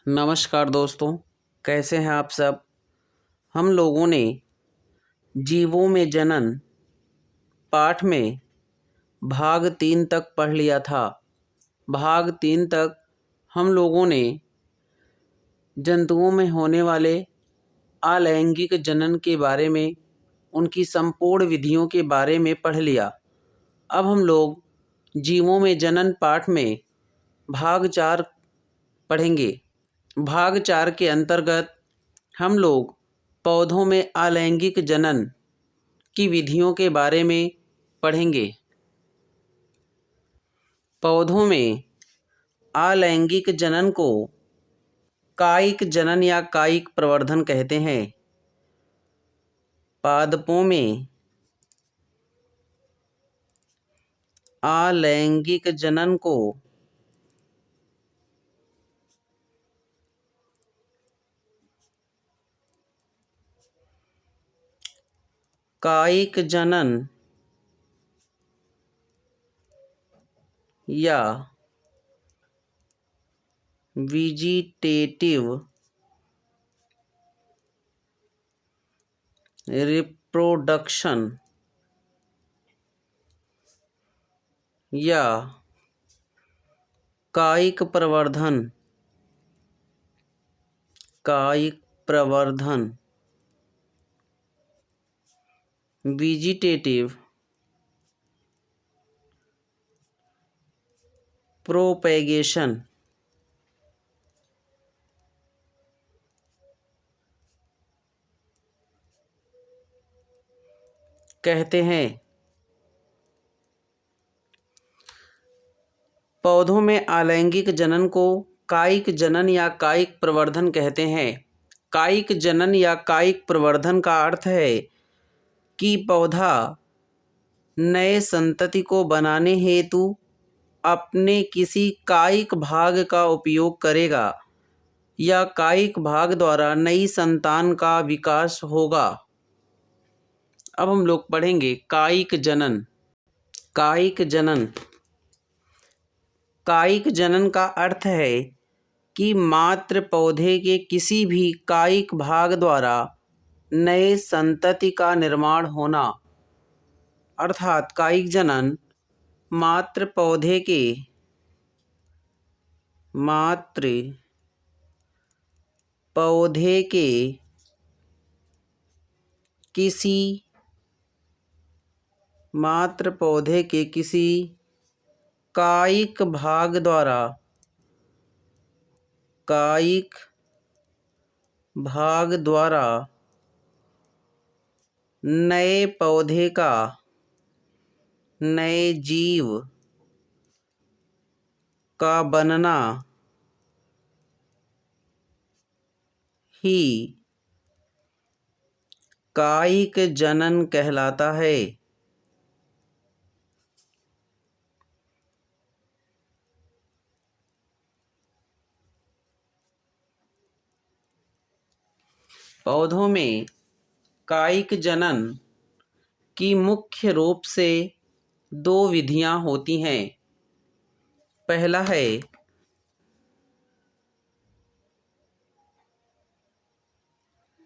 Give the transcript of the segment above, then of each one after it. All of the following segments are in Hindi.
नमस्कार दोस्तों, कैसे हैं आप सब। हम लोगों ने जीवों में जनन पाठ में भाग 3 तक पढ़ लिया था। भाग 3 तक हम लोगों ने जंतुओं में होने वाले अलैंगिक जनन के बारे में, उनकी संपूर्ण विधियों के बारे में पढ़ लिया। अब हम लोग जीवों में जनन पाठ में भाग 4 पढ़ेंगे। भाग 4 के अंतर्गत हम लोग पौधों में अलैंगिक जनन की विधियों के बारे में पढ़ेंगे। पौधों में अलैंगिक जनन को कायिक जनन या कायिक प्रवर्धन कहते हैं। पादपों में अलैंगिक जनन को कायिक जनन या वेजिटेटिव रिप्रोडक्शन या कायिक प्रवर्धन वेजिटेटिव प्रोपेगेशन कहते हैं। पौधों में अलैंगिक जनन को कायिक जनन या कायिक प्रवर्धन कहते हैं। कायिक जनन या कायिक प्रवर्धन का अर्थ है कि पौधा नए संतति को बनाने हेतु अपने किसी कायिक भाग का उपयोग करेगा या कायिक भाग द्वारा नई संतान का विकास होगा। अब हम लोग पढ़ेंगे कायिक जनन। कायिक जनन कायिक जनन का अर्थ है कि मात्र पौधे के किसी भी कायिक भाग द्वारा नए संतति का निर्माण होना। अर्थात कायिक जनन मात्र पौधे के किसी कायिक भाग द्वारा नए पौधे का, नए जीव का बनना ही कायिक जनन कहलाता है। पौधों में कायिक जनन की मुख्य रूप से 2 विधियां होती हैं। पहला है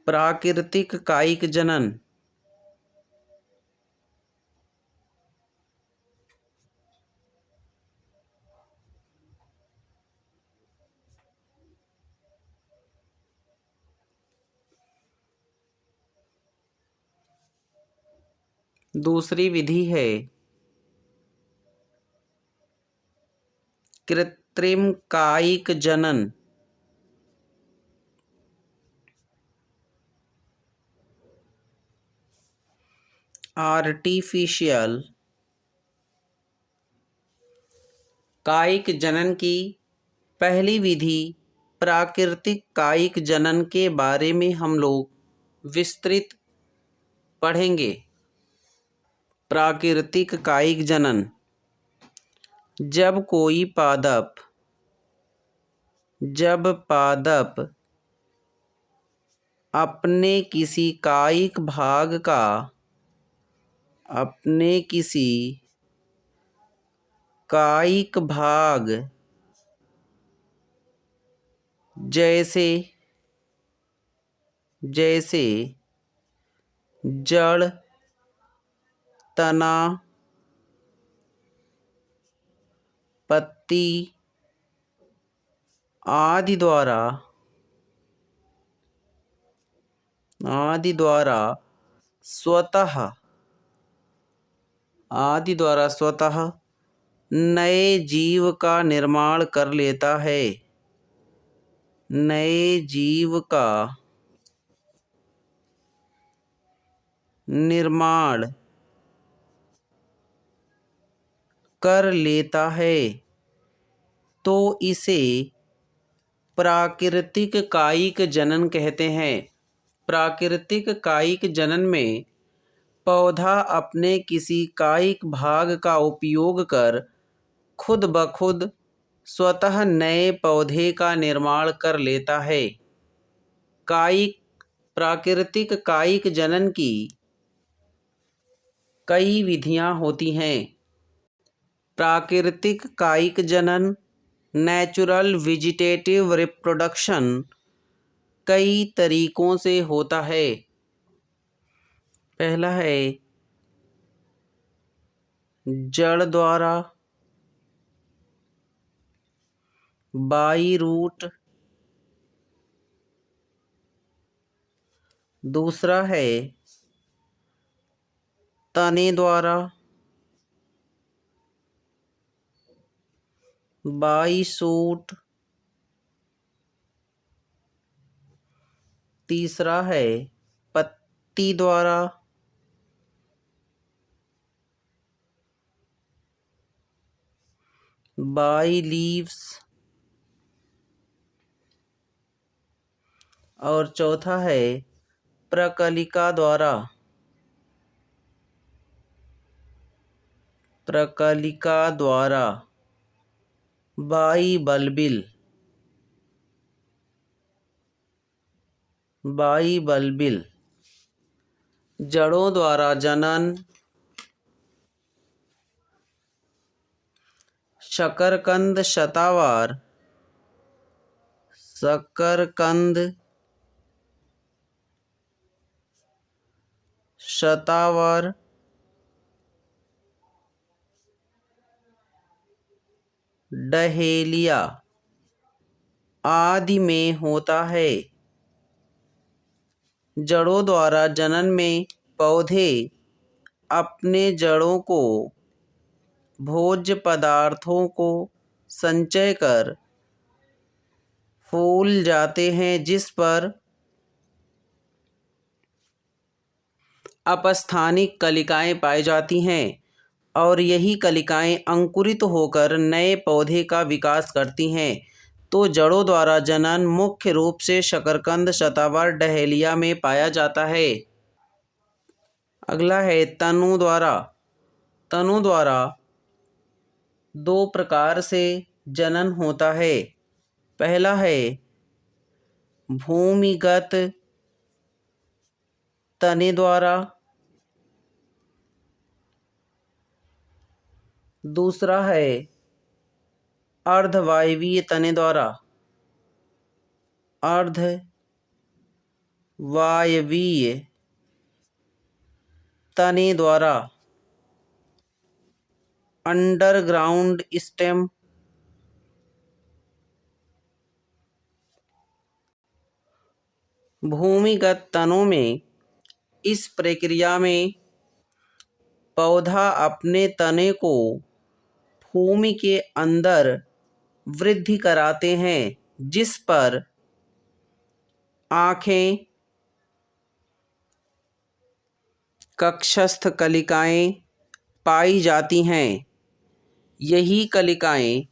प्राकृतिक कायिक जनन। दूसरी विधि है कृत्रिम कायिक जनन। आर्टिफिशियल कायिक जनन की पहली विधि प्राकृतिक कायिक जनन के बारे में हम लोग विस्तृत पढ़ेंगे। प्राकृतिक कायिक जनन जब पादप अपने किसी कायिक भाग जैसे जैसे जड़, तना, पत्ती आदि द्वारा स्वतः नए जीव का निर्माण कर लेता है। नए जीव का निर्माण कर लेता है तो इसे प्राकृतिक कायिक जनन कहते हैं। प्राकृतिक कायिक जनन में पौधा अपने किसी कायिक भाग का उपयोग कर खुद ब खुद स्वतः नए पौधे का निर्माण कर लेता है। प्राकृतिक कायिक जनन की कई विधियां होती हैं। प्राकृतिक कायिक जनन, नेचुरल वेजिटेटिव रिप्रोडक्शन, कई तरीकों से होता है। पहला है जड़ द्वारा, बाई रूट। दूसरा है तने द्वारा, बाई सूट। तीसरा है पत्ती द्वारा, बाई लीव्स। और चौथा है प्रकलिका द्वारा, बाई बल्बिल। जड़ों द्वारा जनन, शकरकंद शतावर, डहेलिया आदि में होता है। जड़ों द्वारा जनन में पौधे अपने जड़ों को भोज्य पदार्थों को संचय कर फूल जाते हैं, जिस पर अपस्थानिक कलिकाएं पाई जाती हैं और यही कलिकाएं अंकुरित होकर नए पौधे का विकास करती हैं। तो जड़ों द्वारा जनन मुख्य रूप से शकरकंद, शतावर, डहेलिया में पाया जाता है। अगला है तनु द्वारा दो प्रकार से जनन होता है। पहला है भूमिगत तने द्वारा, दूसरा है अर्धवायवीय तने द्वारा। अर्धवायवीय तने द्वारा अंडरग्राउंड स्टेम, भूमिगत तनों में इस प्रक्रिया में पौधा अपने तने को भूमि के अंदर वृद्धि कराते हैं, जिस पर आँखें, कक्षस्थ कलिकाएं पाई जाती हैं। यही कलिकाएं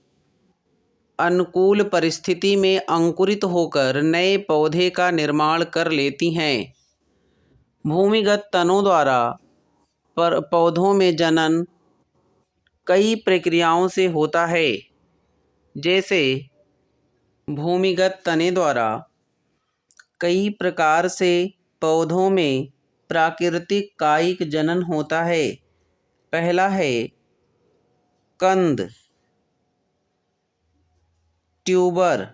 अनुकूल परिस्थिति में अंकुरित होकर नए पौधे का निर्माण कर लेती हैं। भूमिगत तनों द्वारा पौधों में जनन कई प्रक्रियाओं से होता है। जैसे भूमिगत तने द्वारा कई प्रकार से पौधों में प्राकृतिक कायिक जनन होता है। पहला है कंद, ट्यूबर।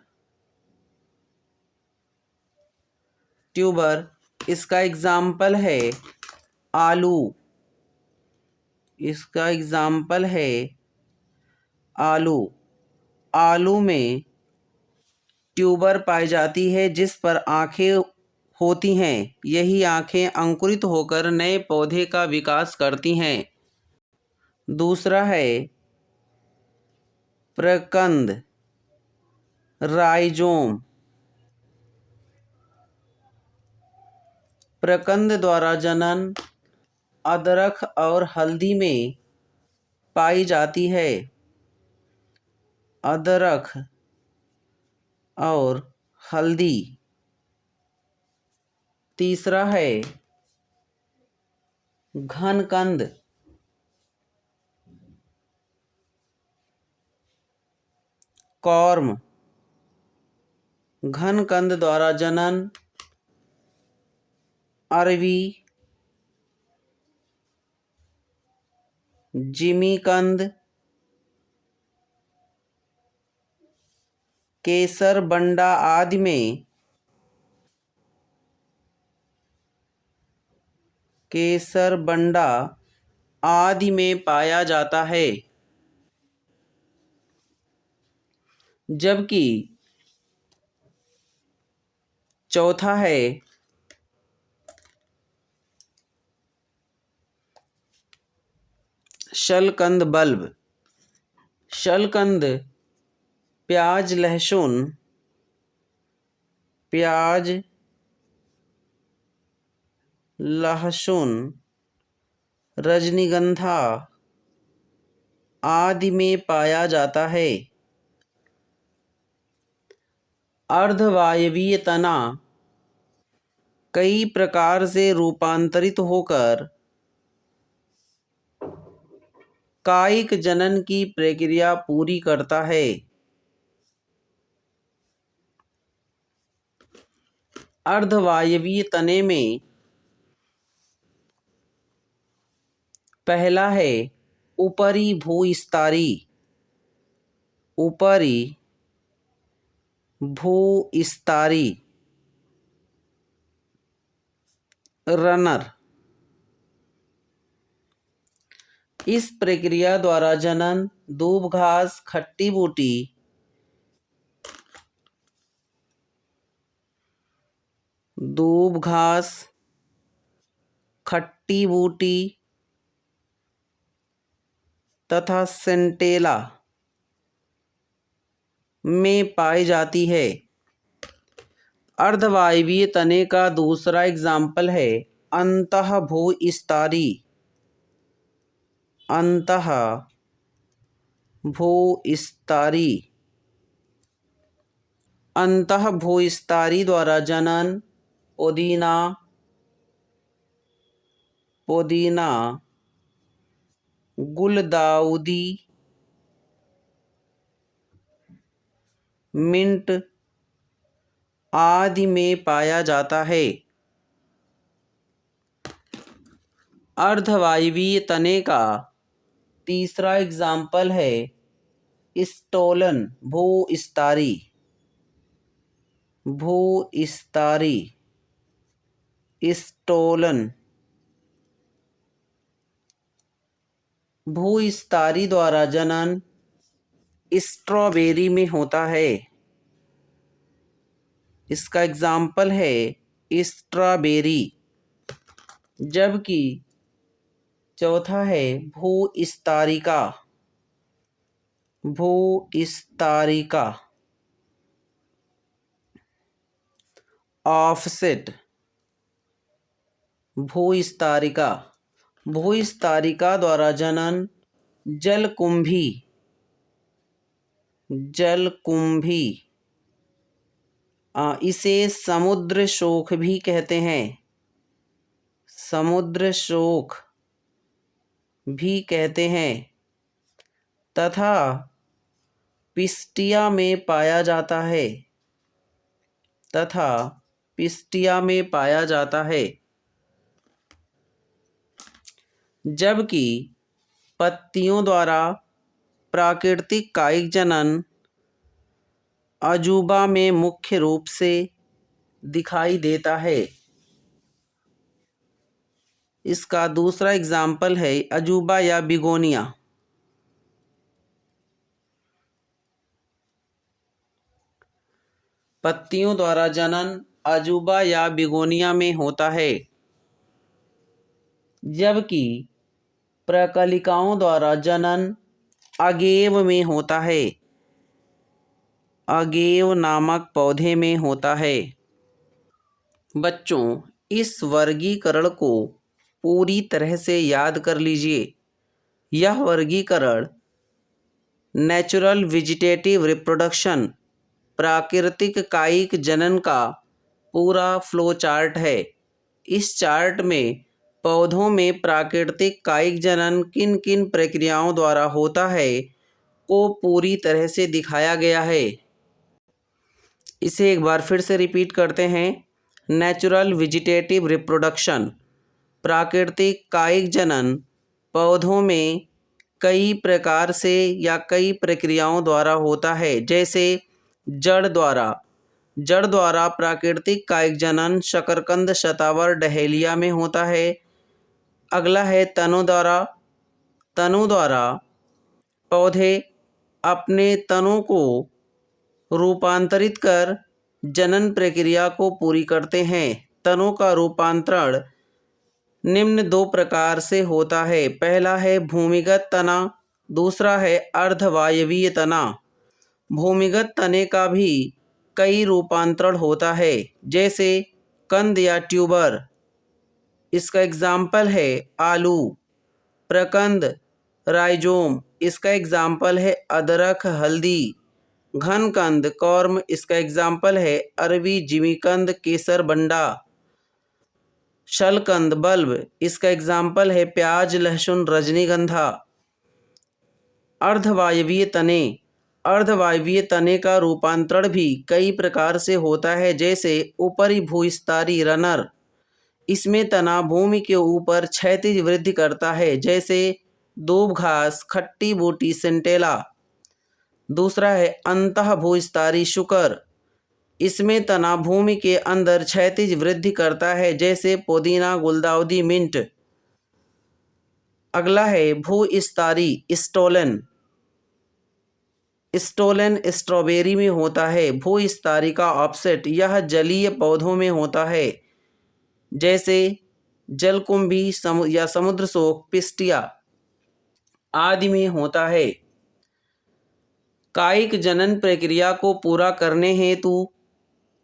ट्यूबर। इसका एग्जाम्पल है आलू। इसका एग्जाम्पल है आलू। आलू में ट्यूबर पाई जाती है जिस पर आँखें होती हैं। यही आँखें अंकुरित होकर नए पौधे का विकास करती हैं। दूसरा है प्रकंद, राइजोम। प्रकंद द्वारा जनन अदरक और हल्दी में पाई जाती है। अदरक और हल्दी। तीसरा है घनकंद। कॉर्म। घनकंद द्वारा जनन अरवी, जिमीकंद, केसर बंडा आदि में पाया जाता है। जबकि चौथा है शलकंद बल्ब। शलकंद प्याज, लहसुन, रजनीगंधा आदि में पाया जाता है। अर्धवायवीय तना कई प्रकार से रूपांतरित होकर कायिक जनन की प्रक्रिया पूरी करता है। अर्धवायवीय तने में पहला है ऊपरी भूस्तरी। ऊपरी भूस्तरी रनर। इस प्रक्रिया द्वारा जनन दूब घास, खट्टी बूटी, तथा सेंटेला में पाई जाती है। अर्धवायवीय तने का दूसरा एग्जाम्पल है अंतःभूस्तरी। अंतःभूस्तरी द्वारा जनन पुदीना, गुलदाउदी, मिंट आदि में पाया जाता है। अर्धवायवीय तने का तीसरा एग्जाम्पल है स्टोलन भूस्तरी। स्टोलन भूस्तरी द्वारा जनन स्ट्रॉबेरी में होता है। इसका एग्जाम्पल है स्ट्रॉबेरी। जबकि चौथा है भूस्तरिका ऑफसेट। भूस्तरिका द्वारा जनन जलकुंभी। इसे समुद्र शोक भी कहते हैं। तथा पिस्टिया में पाया जाता है। जबकि पत्तियों द्वारा प्राकृतिक कायिक जनन अजूबा में मुख्य रूप से दिखाई देता है। इसका दूसरा एग्जाम्पल है अजूबा या बिगोनिया। पत्तियों द्वारा जनन अजूबा या बिगोनिया में होता है, जबकि प्रकलिकाओं द्वारा जनन अगेव में होता है। अगेव नामक पौधे में होता है। बच्चों, इस वर्गीकरण को पूरी तरह से याद कर लीजिए। यह वर्गीकरण नेचुरल वेजिटेटिव रिप्रोडक्शन, प्राकृतिक कायिक जनन का पूरा फ्लो चार्ट है। इस चार्ट में पौधों में प्राकृतिक कायिक जनन किन किन प्रक्रियाओं द्वारा होता है को पूरी तरह से दिखाया गया है। इसे एक बार फिर से रिपीट करते हैं। नेचुरल वेजिटेटिव रिप्रोडक्शन, प्राकृतिक कायिक जनन पौधों में कई प्रकार से या कई प्रक्रियाओं द्वारा होता है, जैसे जड़ द्वारा प्राकृतिक कायिक जनन शकरकंद, शतावर, डहेलिया में होता है। अगला है तनों द्वारा पौधे अपने तनों को रूपांतरित कर जनन प्रक्रिया को पूरी करते हैं। तनों का रूपांतरण निम्न दो प्रकार से होता है। पहला है भूमिगत तना, दूसरा है अर्धवायवीय तना। भूमिगत तने का भी कई रूपांतरण होता है, जैसे कंद या ट्यूबर। इसका एग्जाम्पल है आलू। प्रकंद राइजोम, इसका एग्जाम्पल है अदरक, हल्दी। घन कंद कॉर्म, इसका एग्जाम्पल है अरबी, जिमीकंद, केसर, बंडा। शलकंद बल्ब, इसका एग्जाम्पल है प्याज, लहसुन, रजनीगंधा। अर्धवायवीय तने का रूपांतरण भी कई प्रकार से होता है, जैसे ऊपरी भूस्तरीय रनर। इसमें तना भूमि के ऊपर क्षैतिज वृद्धि करता है, जैसे दूब घास, खट्टी बूटी, सेंटेला। दूसरा है अंतः भूस्तरीय शुकर। इसमें तना भूमि के अंदर क्षैतिज वृद्धि करता है, जैसे पुदीना, गुलदाउदी, मिंट। अगला है भूस्तरीय स्टोलन। स्टोलन स्ट्रॉबेरी में होता है। भूस्तरीय का ऑफसेट यह जलीय पौधों में होता है, जैसे जलकुंभी या समुद्र शोक, पिस्टिया आदि में होता है। कायिक जनन प्रक्रिया को पूरा करने हेतु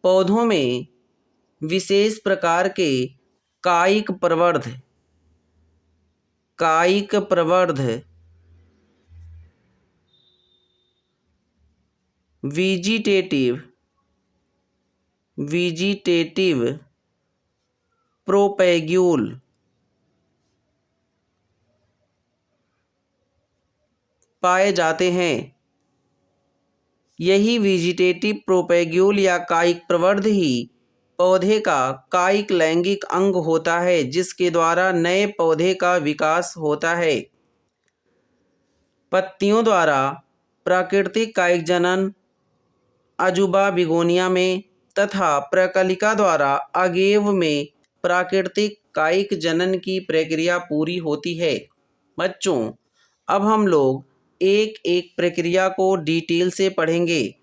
पौधों में विशेष प्रकार के कायिक प्रवर्ध वेजिटेटिव प्रोपैग्यूल पाए जाते हैं। यही वेजिटेटिव प्रोपैग्यूल या कायिक प्रवर्ध ही पौधे का कायिक लैंगिक अंग होता है, जिसके द्वारा नए पौधे का विकास होता है। पत्तियों द्वारा प्राकृतिक कायिक जनन अजूबा, बिगोनिया में तथा प्रकलिका द्वारा अगेव में प्राकृतिक कायिक जनन की प्रक्रिया पूरी होती है। बच्चों, अब हम लोग एक एक प्रक्रिया को डिटेल से पढ़ेंगे।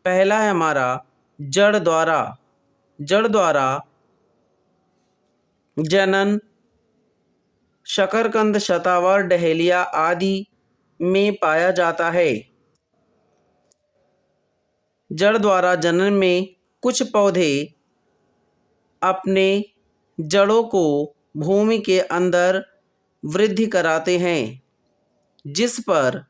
पहला है हमारा जड़ द्वारा जनन शकरकंद, शतावर, डहेलिया आदि में पाया जाता है। जड़ द्वारा जनन में कुछ पौधे अपने जड़ों को भूमि के अंदर वृद्धि कराते हैं, जिस पर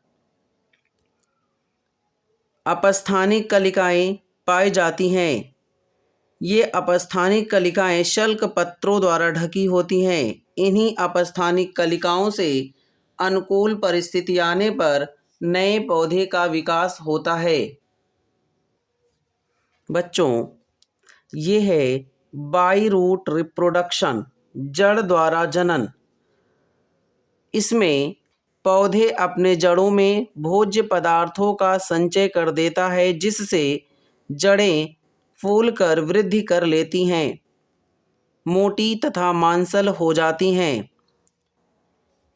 अपस्थानिक कलिकाएं पाई जाती हैं। ये अपस्थानिक कलिकाएं शल्क पत्रों द्वारा ढकी होती हैं। इन्हीं अपस्थानिक कलिकाओं से अनुकूल परिस्थिति आने पर नए पौधे का विकास होता है। बच्चों, ये है बाई रूट रिप्रोडक्शन, जड़ द्वारा जनन। इसमें पौधे अपने जड़ों में भोज्य पदार्थों का संचय कर देता है, जिससे जड़ें फूलकर वृद्धि कर लेती हैं, मोटी तथा मांसल हो जाती हैं।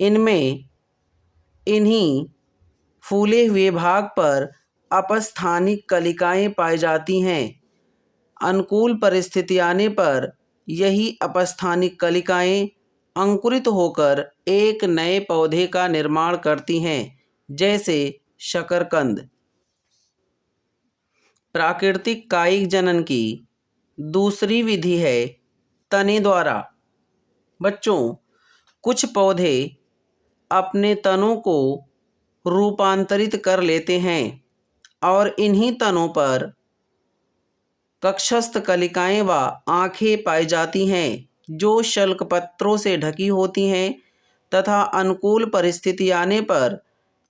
इनमें इन्हीं फूले हुए भाग पर अपस्थानिक कलिकाएं पाई जाती हैं। अनुकूल परिस्थिति आने पर यही अपस्थानिक कलिकाएं अंकुरित होकर एक नए पौधे का निर्माण करती हैं, जैसे शकरकंद। प्राकृतिक कायिक जनन की दूसरी विधि है तने द्वारा। बच्चों, कुछ पौधे अपने तनों को रूपांतरित कर लेते हैं और इन्हीं तनों पर कक्षस्थ कलिकाएं व आँखें पाई जाती हैं, जो शल्कपत्रों से ढकी होती हैं तथा अनुकूल परिस्थिति आने पर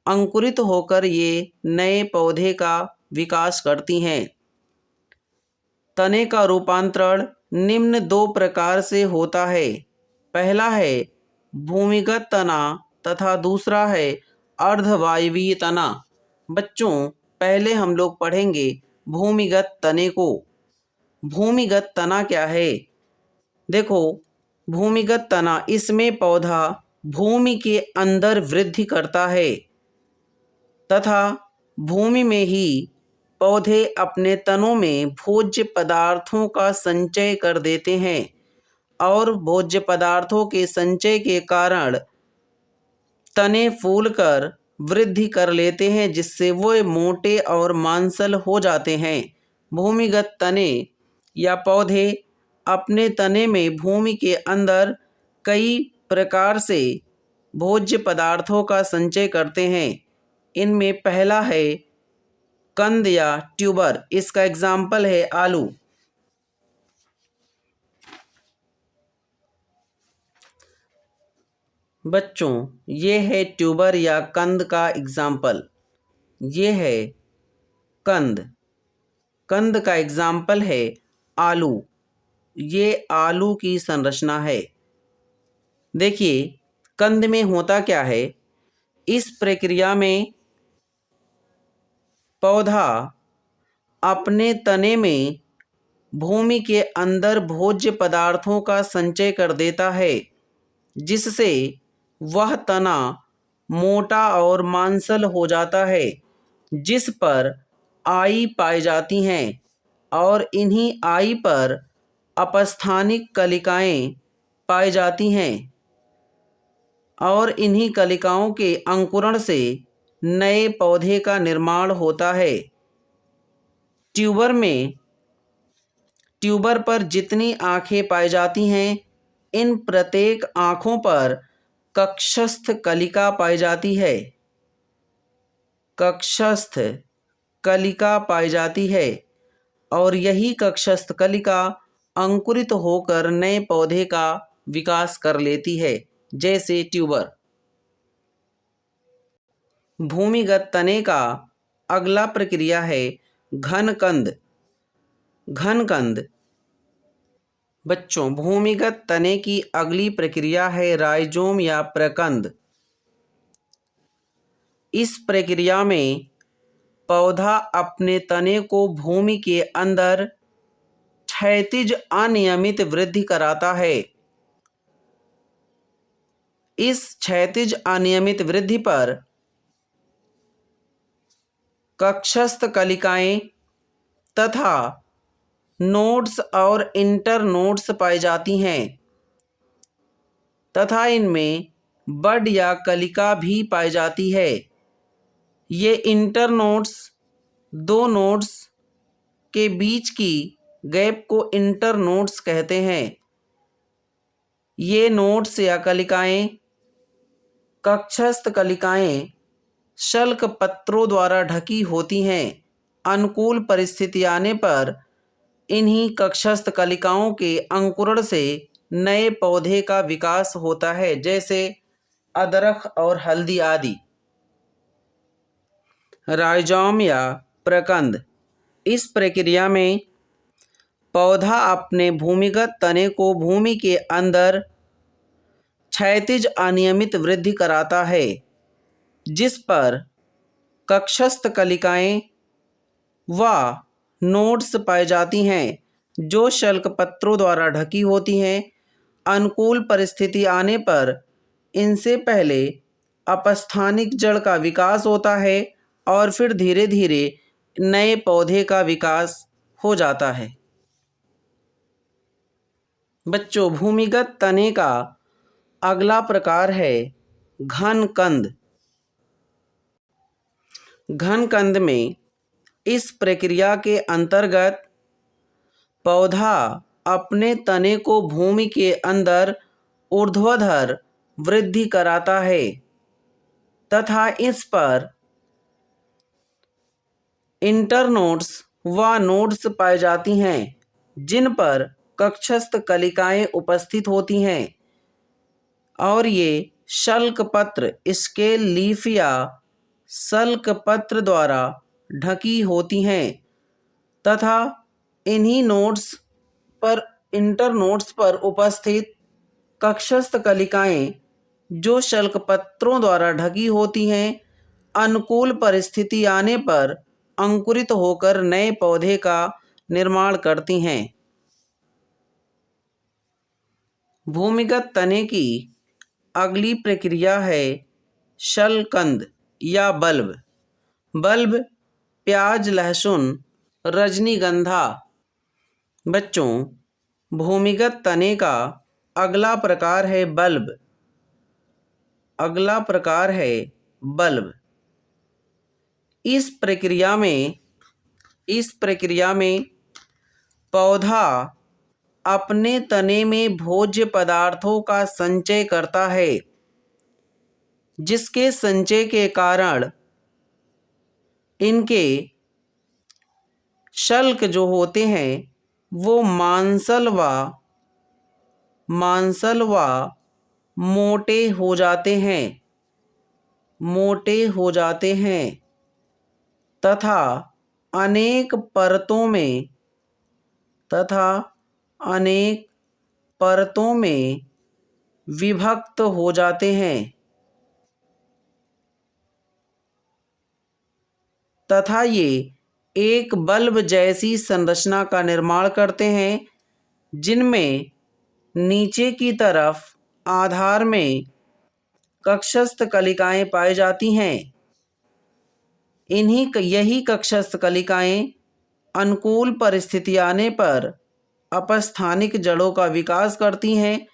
अंकुरित होकर ये नए पौधे का विकास करती हैं। तने का रूपांतरण निम्न दो प्रकार से होता है। पहला है भूमिगत तना तथा दूसरा है अर्धवायवीय तना। बच्चों, पहले हम लोग पढ़ेंगे भूमिगत तने को। भूमिगत तना क्या है? देखो, भूमिगत तना, इसमें पौधा भूमि के अंदर वृद्धि करता है तथा भूमि में ही पौधे अपने तनों में भोज्य पदार्थों का संचय कर देते हैं और भोज्य पदार्थों के संचय के कारण तने फूलकर वृद्धि कर लेते हैं, जिससे वो मोटे और मांसल हो जाते हैं। भूमिगत तने या पौधे अपने तने में भूमि के अंदर कई प्रकार से भोज्य पदार्थों का संचय करते हैं। इनमें पहला है कंद या ट्यूबर। इसका एग्जाम्पल है आलू। बच्चों, ये है ट्यूबर या कंद का एग्जाम्पल। ये है कंद। कंद का एग्जाम्पल है आलू। ये आलू की संरचना है। देखिए, कंद में होता क्या है? इस प्रक्रिया में पौधा अपने तने में भूमि के अंदर भोज्य पदार्थों का संचय कर देता है, जिससे वह तना मोटा और मांसल हो जाता है, जिस पर आई पाई जाती हैं और इन्हीं आई पर अपस्थानिक कलिकाएं पाई जाती हैं और इन्हीं कलिकाओं के अंकुरण से नए पौधे का निर्माण होता है। ट्यूबर पर जितनी आँखें पाई जाती हैं, इन प्रत्येक आँखों पर कक्षस्थ कलिका पाई जाती है। कक्षस्थ कलिका पाई जाती है और यही कक्षस्थ कलिका अंकुरित होकर नए पौधे का विकास कर लेती है, जैसे ट्यूबर। भूमिगत तने का अगला प्रक्रिया है घनकंद। घनकंद। बच्चों, भूमिगत तने की अगली प्रक्रिया है राइजोम या प्रकंद। इस प्रक्रिया में पौधा अपने तने को भूमि के अंदर क्षैतिज अनियमित वृद्धि कराता है। इस क्षैतिज अनियमित वृद्धि पर कक्षस्थ कलिकाएं तथा नोड्स और इंटरनोड्स पाई जाती हैं तथा इनमें बड या कलिका भी पाई जाती है। ये इंटरनोड्स दो नोड्स के बीच की गैप को इंटरनोड्स कहते हैं। ये नोड्स या कलिकाएं कक्षस्थ कलिकाएं शल्क पत्रों द्वारा ढकी होती हैं। अनुकूल परिस्थिति आने पर इन्हीं कक्षस्थ कलिकाओं के अंकुरण से नए पौधे का विकास होता है, जैसे अदरक और हल्दी आदि। राइजोम या प्रकंद। इस प्रक्रिया में पौधा अपने भूमिगत तने को भूमि के अंदर क्षैतिज अनियमित वृद्धि कराता है, जिस पर कक्षस्थ कलिकाएं व नोड्स पाई जाती हैं जो शल्क पत्रों द्वारा ढकी होती हैं। अनुकूल परिस्थिति आने पर इनसे पहले अपस्थानिक जड़ का विकास होता है और फिर धीरे धीरे नए पौधे का विकास हो जाता है। बच्चों, भूमिगत तने का अगला प्रकार है घन कंद। घन कंद में इस प्रक्रिया के अंतर्गत पौधा अपने तने को भूमि के अंदर ऊर्ध्वाधर वृद्धि कराता है तथा इस पर इंटरनोड्स व नोड्स पाई जाती हैं जिन पर कक्षस्थ कलिकाएं उपस्थित होती हैं और ये शल्क पत्र स्केल लीफ या शल्क पत्र द्वारा ढकी होती हैं तथा इन्हीं नोड्स पर इंटरनोड्स पर उपस्थित कक्षस्थ कलिकाएं जो शल्क पत्रों द्वारा ढकी होती हैं अनुकूल परिस्थिति आने पर अंकुरित होकर नए पौधे का निर्माण करती हैं। भूमिगत तने की अगली प्रक्रिया है शलकंद या बल्ब। बल्ब प्याज, लहसुन, रजनीगंधा। बच्चों, भूमिगत तने का अगला प्रकार है बल्ब। अगला प्रकार है बल्ब। इस प्रक्रिया में पौधा अपने तने में भोज्य पदार्थों का संचय करता है जिसके संचय के कारण इनके शल्क जो होते हैं वो मांसल व मोटे हो जाते हैं तथा अनेक परतों में विभक्त हो जाते हैं तथा ये एक बल्ब जैसी संरचना का निर्माण करते हैं जिनमें नीचे की तरफ आधार में कक्षस्थ कलिकाएं पाई जाती हैं। यही कक्षस्थ कलिकाएं अनुकूल परिस्थिति आने पर अपस्थानिक जड़ों का विकास करती हैं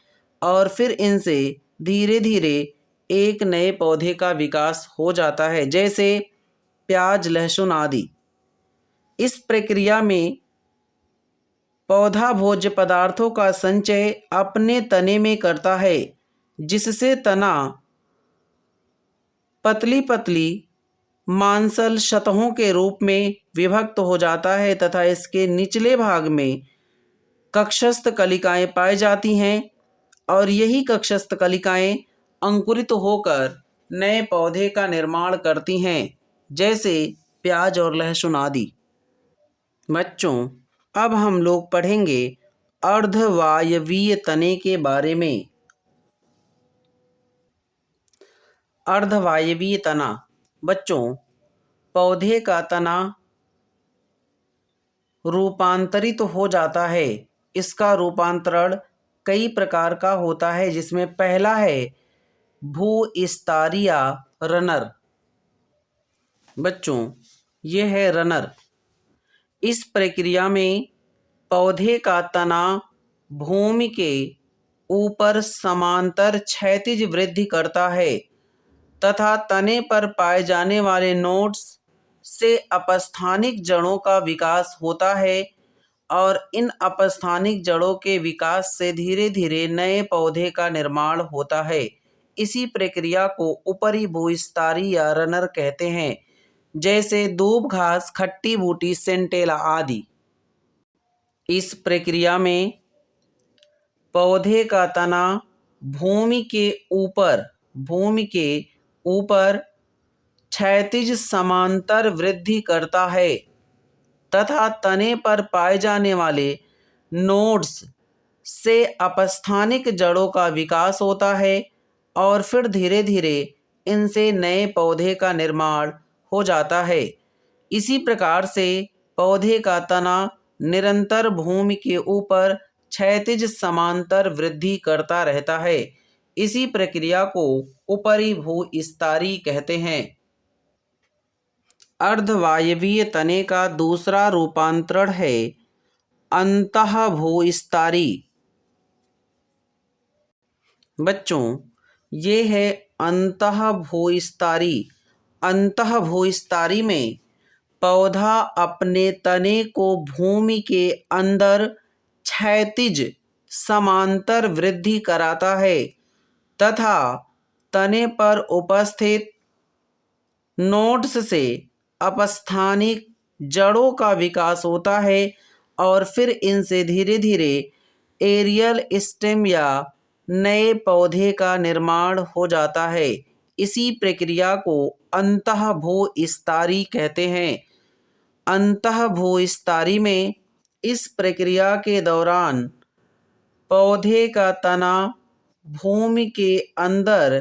और फिर इनसे धीरे धीरे एक नए पौधे का विकास हो जाता है, जैसे प्याज, लहसुन आदि। इस प्रक्रिया में पौधा भोज्य पदार्थों का संचय अपने तने में करता है जिससे तना पतली पतली मांसल सतहों के रूप में विभक्त हो जाता है तथा इसके निचले भाग में कक्षस्थ कलिकाएं पाई जाती हैं और यही कक्षस्थ कलिकाएं अंकुरित होकर नए पौधे का निर्माण करती हैं, जैसे प्याज और लहसुन आदि। बच्चों, अब हम लोग पढ़ेंगे अर्धवायवीय तने के बारे में। अर्धवायवीय तना। बच्चों, पौधे का तना रूपांतरित हो जाता है। इसका रूपांतरण कई प्रकार का होता है जिसमें पहला है भूस्तरीय रनर। बच्चों, ये है रनर। इस प्रक्रिया में पौधे का तना भूमि के ऊपर समांतर क्षैतिज वृद्धि करता है तथा तने पर पाए जाने वाले नोड्स से अपस्थानिक जड़ों का विकास होता है और इन अपस्थानिक जड़ों के विकास से धीरे धीरे नए पौधे का निर्माण होता है। इसी प्रक्रिया को ऊपरी भूस्तरीय या रनर कहते हैं, जैसे दूब घास, खट्टी बूटी, सेंटेला आदि। इस प्रक्रिया में पौधे का तना भूमि के ऊपर क्षैतिज समांतर वृद्धि करता है तथा तने पर पाए जाने वाले नोड्स से अपस्थानिक जड़ों का विकास होता है और फिर धीरे धीरे इनसे नए पौधे का निर्माण हो जाता है। इसी प्रकार से पौधे का तना निरंतर भूमि के ऊपर क्षैतिज समांतर वृद्धि करता रहता है। इसी प्रक्रिया को ऊपरी भूविस्तारी कहते हैं। अर्धवायवीय तने का दूसरा रूपांतरण है अंतः भूविस्तारी। बच्चों, ये है अंतः भूविस्तारी। अंतः भूविस्तारी में पौधा अपने तने को भूमि के अंदर क्षैतिज समांतर वृद्धि कराता है तथा तने पर उपस्थित नोड्स से अपस्थानिक जड़ों का विकास होता है और फिर इनसे धीरे धीरे एरियल स्टेम या नए पौधे का निर्माण हो जाता है। इसी प्रक्रिया को अंतः भूविस्तारी कहते हैं। अंतः भूविस्तारी में इस प्रक्रिया के दौरान पौधे का तना भूमि के अंदर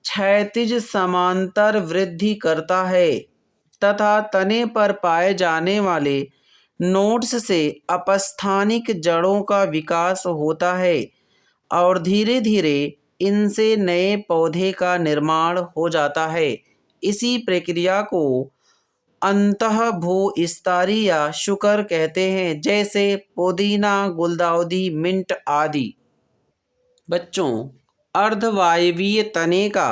क्षैतिज समांतर वृद्धि करता है तथा तने पर पाए जाने वाले नोड्स से अपस्थानिक जड़ों का विकास होता है और धीरे धीरे इनसे नए पौधे का निर्माण हो जाता है। इसी प्रक्रिया को अंतः भूविस्तारी या शुकर कहते हैं, जैसे पुदीना, गुलदाउदी, मिंट आदि। बच्चों, अर्धवायवीय तने का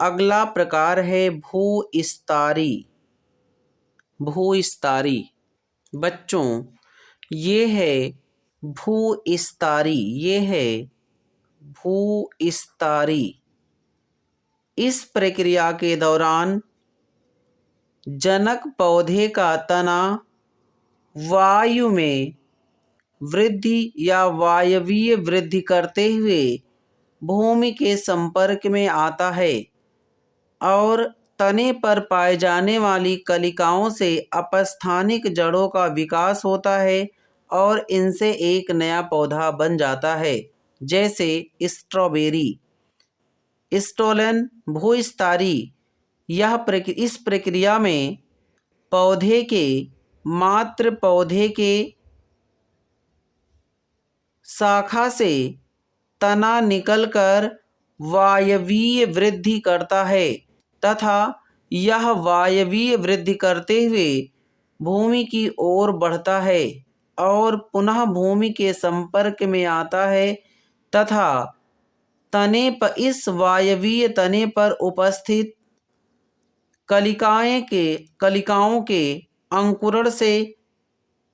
अगला प्रकार है भूविस्तारी। भूविस्तारी बच्चों, ये है भूविस्तारी। ये है भूविस्तारी। इस प्रक्रिया के दौरान जनक पौधे का तना वायु में वृद्धि या वायवीय वृद्धि करते हुए भूमि के संपर्क में आता है और तने पर पाए जाने वाली कलिकाओं से अपस्थानिक जड़ों का विकास होता है और इनसे एक नया पौधा बन जाता है, जैसे स्ट्रॉबेरी। स्टोलन भूविस्तारी इस प्रक्रिया में पौधे के मात्र पौधे के शाखा से तना निकलकर वायवीय वृद्धि करता है तथा यह वायवीय वृद्धि करते हुए भूमि की ओर बढ़ता है और पुनः भूमि के संपर्क में आता है तथा इस वायवीय तने पर उपस्थित कलिकाओं के अंकुरण से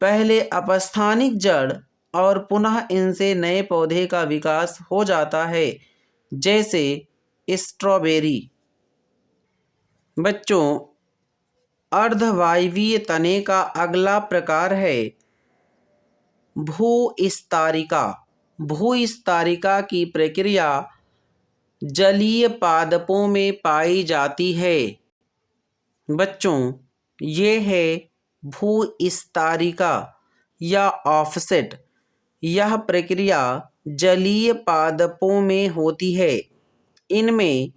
पहले अपस्थानिक जड़ और पुनः इनसे नए पौधे का विकास हो जाता है, जैसे स्ट्रॉबेरी। बच्चों, अर्धवायवीय तने का अगला प्रकार है भूविस्तारिका। भूविस्तारिका की प्रक्रिया जलीय पादपों में पाई जाती है। बच्चों, ये है भूविस्तारिका या ऑफसेट। यह प्रक्रिया जलीय पादपों में होती है। इनमें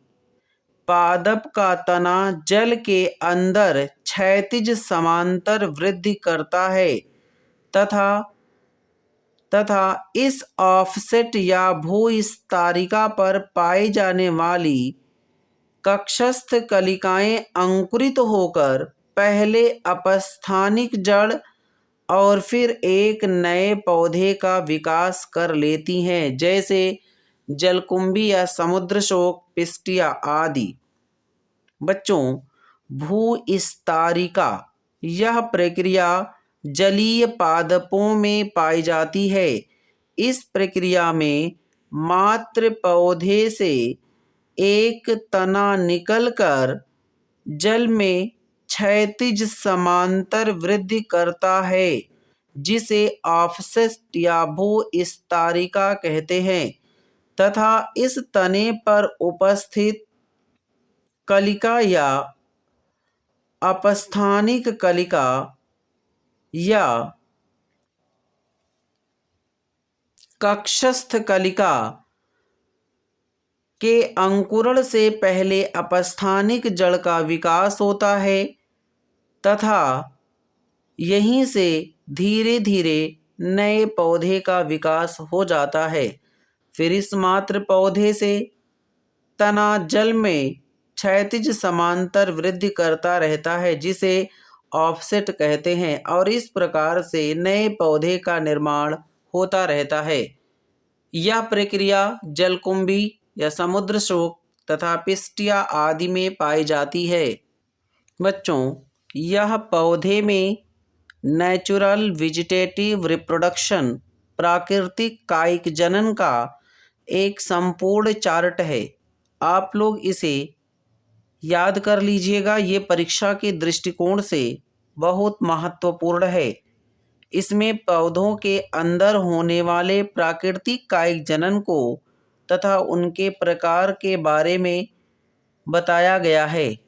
पादप का तना जल के अंदर क्षैतिज समांतर वृद्धि करता है तथा इस ऑफसेट या भूविस्तारिका पर पाई जाने वाली कक्षस्थ कलिकाएं अंकुरित होकर पहले अपस्थानिक जड़ और फिर एक नए पौधे का विकास कर लेती हैं, जैसे जलकुंभी या समुद्र शोक, पिस्टिया आदि। बच्चों, भूविस्तारिका यह प्रक्रिया जलीय पादपों में पाई जाती है। इस प्रक्रिया में मात्र पौधे से एक तना निकलकर जल में क्षैतिज समांतर वृद्धि करता है, जिसे ऑफसेट या भूविस्तारिका कहते हैं तथा इस तने पर उपस्थित कलिका या अपस्थानिक कलिका या कक्षस्थ कलिका के अंकुरण से पहले अपस्थानिक जड़ का विकास होता है तथा यहीं से धीरे धीरे नए पौधे का विकास हो जाता है। फिर इस मात्र पौधे से तना जल में क्षैतिज समांतर वृद्धि करता रहता है, जिसे ऑफसेट कहते हैं, और इस प्रकार से नए पौधे का निर्माण होता रहता है। यह प्रक्रिया जलकुंभी या समुद्र शोक तथा पिस्टिया आदि में पाई जाती है। बच्चों, यह पौधे में नेचुरल वेजिटेटिव रिप्रोडक्शन, प्राकृतिक कायिक जनन का एक संपूर्ण चार्ट है। आप लोग इसे याद कर लीजिएगा, ये परीक्षा के दृष्टिकोण से बहुत महत्वपूर्ण है। इसमें पौधों के अंदर होने वाले प्राकृतिक कायिक जनन को तथा उनके प्रकार के बारे में बताया गया है।